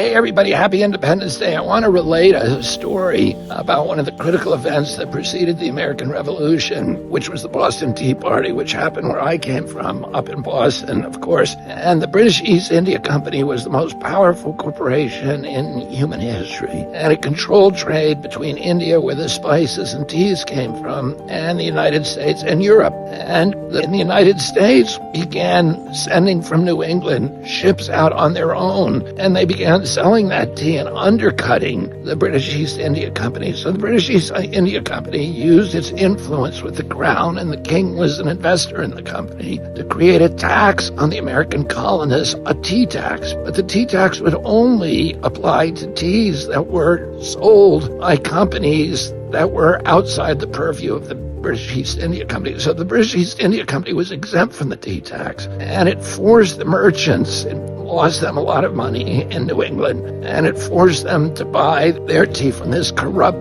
Hey everybody, happy Independence Day. I want to relate a story about one of the critical events that preceded the American Revolution, which was the Boston Tea Party, which happened where I came from, up in Boston, of course. And the British East India Company was the most powerful corporation in human history. And it controlled trade between India, where the spices and teas came from, and the United States and Europe. And in the United States began sending from New England ships out on their own, and they began selling that tea and undercutting the British East India Company. So the British East India Company used its influence with the crown, and the king was an investor in the company, to create a tax on the American colonists, a tea tax. But the tea tax would only apply to teas that were sold by companies that were outside the purview of the British East India Company. So the British East India Company was exempt from the tea tax, and it forced the merchants, it lost them a lot of money in New England, and it forced them to buy their tea from this corrupt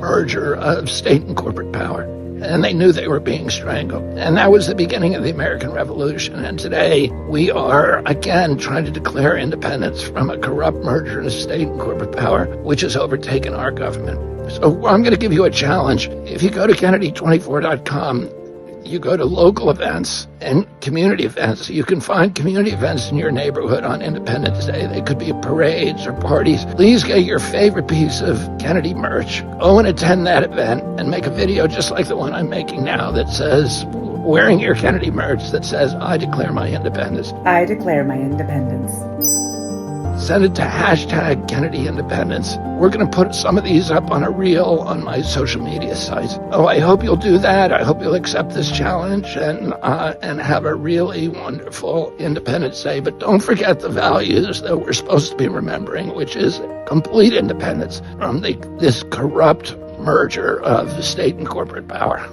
merger of state and corporate power. And they knew they were being strangled. And that was the beginning of the American Revolution. And today we are again trying to declare independence from a corrupt merger of state and corporate power, which has overtaken our government. So I'm going to give you a challenge. If you go to Kennedy24.com, you go to local events and community events. You can find community events in your neighborhood on Independence Day. They could be parades or parties. Please get your favorite piece of Kennedy merch. Go and attend that event and make a video just like the one I'm making now that says, wearing your Kennedy merch, that says, I declare my independence. I declare my independence. Send it to hashtag Kennedy Independence. We're going to put some of these up on a reel on my social media sites. Oh, I hope you'll do that. I hope you'll accept this challenge and have a really wonderful Independence Day. But don't forget the values that we're supposed to be remembering, which is complete independence from this corrupt merger of state and corporate power.